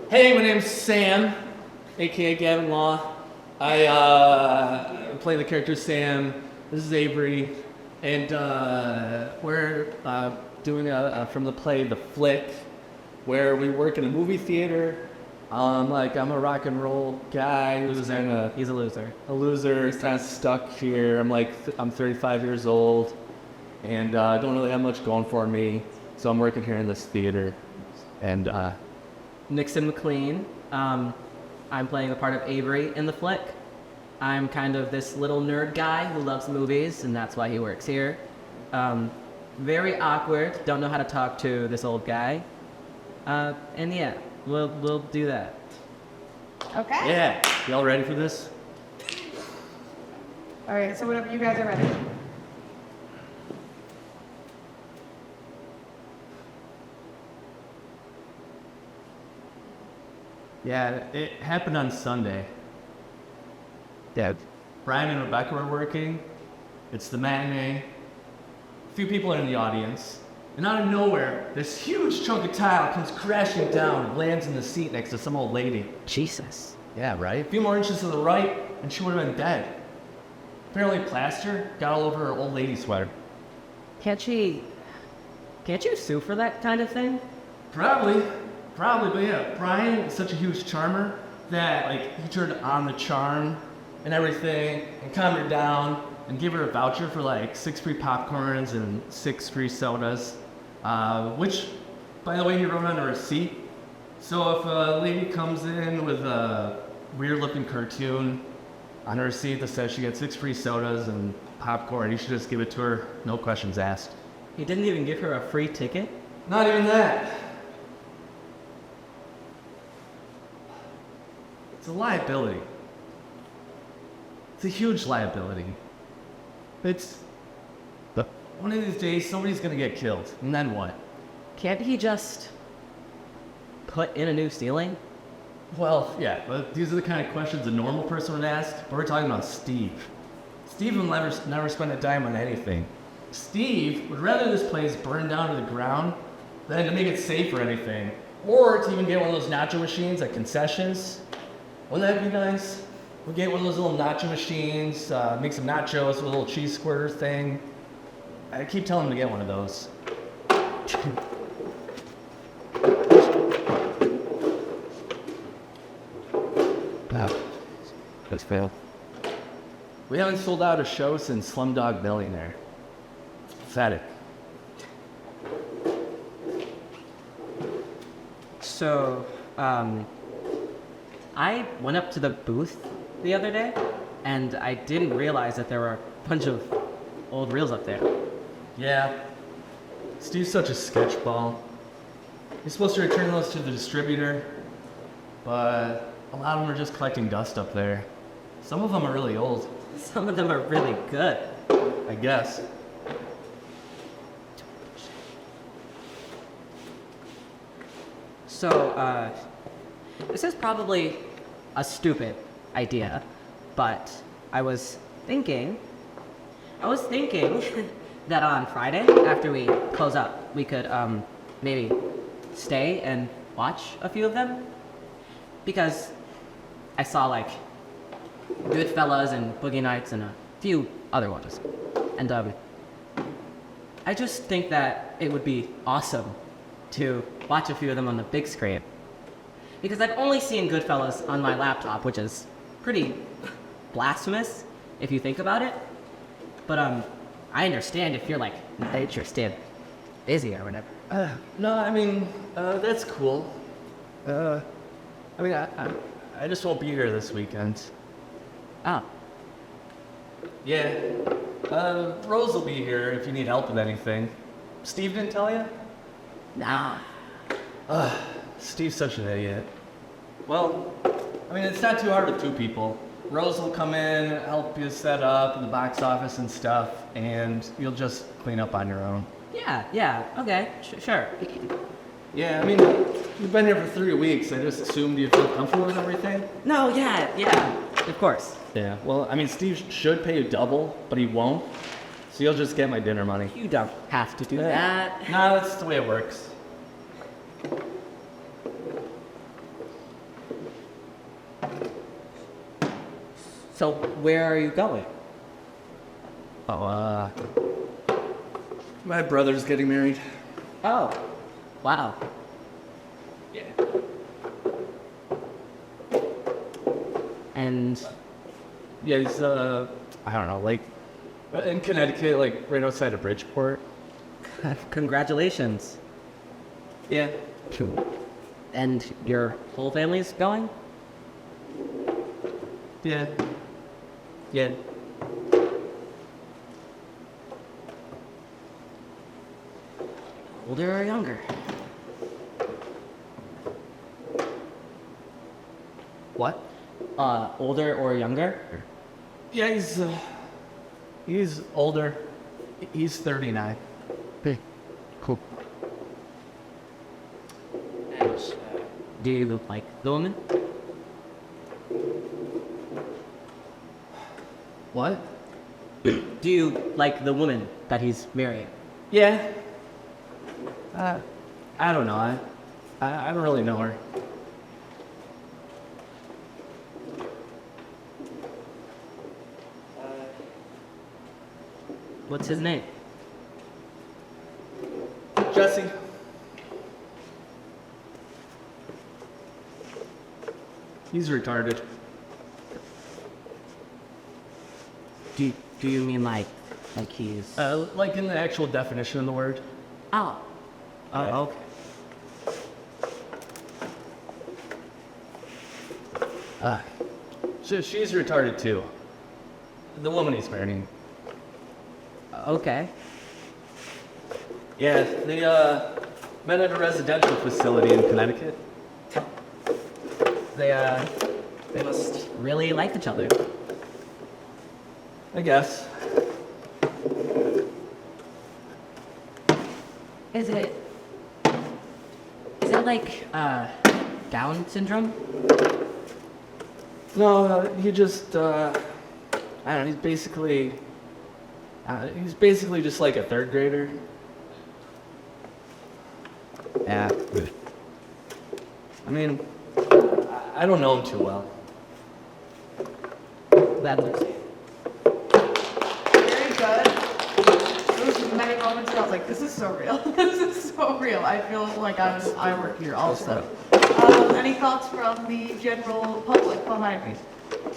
Hey, my name's Sam, aka Gavin Law. I play the character Sam. This is Avery, and we're doing from the play The Flick, where we work in a movie theater. I'm a rock and roll guy who's He's a loser. a loser. He's kind of stuck here. I'm 35 years old, and don't really have much going for me. So I'm working here in this theater, and Nixon McLean. I'm playing the part of Avery in The Flick. I'm kind of this little nerd guy who loves movies, and that's why he works here. Very awkward. Don't know how to talk to this old guy. And yeah, we'll do that. Okay. yeah, y'all ready for this? All right, so whenever you guys are ready. Yeah, it happened on Sunday. Yeah. Brian and Rebecca were working. It's the matinee. A few people are in the audience. And out of nowhere, this huge chunk of tile comes crashing down and lands in the seat next to some old lady. Jesus. Yeah, right? A few more inches to the right, and she would have been dead. Apparently plaster got all over her old lady sweater. Can't you sue for that kind of thing? Probably, but yeah, Brian is such a huge charmer that, he turned on the charm and everything and calmed her down and gave her a voucher for, 6 free popcorns and 6 free sodas, which, by the way, he wrote on a receipt. So if a lady comes in with a weird-looking cartoon on her receipt that says she gets 6 free sodas and popcorn, you should just give it to her, no questions asked. He didn't even give her a free ticket? Not even that. It's a liability. It's a huge liability. One of these days, somebody's gonna get killed, and then what? Can't he just put in a new ceiling? Well, yeah, but these are the kind of questions a normal person would ask, but we're talking about Steve. Steve will never spend a dime on anything. Steve would rather this place burn down to the ground than to make it safe or anything, or to even get one of those nacho machines at concessions. Wouldn't that be nice? We'll get one of those little nacho machines, make some nachos with a little cheese squirter thing. I keep telling him to get one of those. Wow. That's fail. We haven't sold out a show since Slumdog Millionaire. It's pathetic. So, I went up to the booth the other day, and I didn't realize that there were a bunch of old reels up there. Yeah. Steve's such a sketchball. He's supposed to return those to the distributor, but a lot of them are just collecting dust up there. Some of them are really old, Some of them are really good. I guess. So, this is probably a stupid idea, but I was thinking that on Friday, after we close up, we could, maybe stay and watch a few of them. Because I saw, Goodfellas and Boogie Nights and a few other ones. And, I just think that it would be awesome to watch a few of them on the big screen. Because I've only seen Goodfellas on my laptop, which is pretty blasphemous if you think about it. But I understand if you're not interested, busy or whatever. No, that's cool. I just won't be here this weekend. Oh, Yeah. Rose will be here if you need help with anything. Steve didn't tell you? nah. Steve's such an idiot. Well, it's not too hard with 2 people. Rose will come in, help you set up in the box office and stuff, and you'll just clean up on your own. Yeah, okay, sure. Yeah, you've been here for 3 weeks. I just assumed you feel comfortable with everything. No, yeah, of course. Yeah, well, Steve should pay you double, but he won't. So you'll just get my dinner money. You don't have to do that. No, that's the way it works. So where are you going? Oh, my brother's getting married. Oh, wow. Yeah. And Yeah, he's, I don't know, like, in Connecticut, like, right outside of Bridgeport. congratulations. Yeah. And your whole family's going? Yeah. Yeah. Older or younger? What? Older or younger? Yeah, he's older. He's 39. Hey, cool. And, do you like the woman? What? Do you like the woman that he's marrying? Yeah. I don't know. I don't really know her. What's his name? Jesse. He's retarded. Do you mean like he's? Like in the actual definition of the word. Oh. Oh, okay. She's retarded too. The woman he's marrying. Okay. Yeah, they met at a residential facility in Connecticut. They must really like each other. I guess. Is it like Down syndrome? No, he just I don't know. He's basically just like a third grader. Yeah. I mean, I don't know him too well. That looks. Very good. There was many moments where I was like, this is so real. This is so real. I feel like I work here also. Any thoughts from the general public behind me?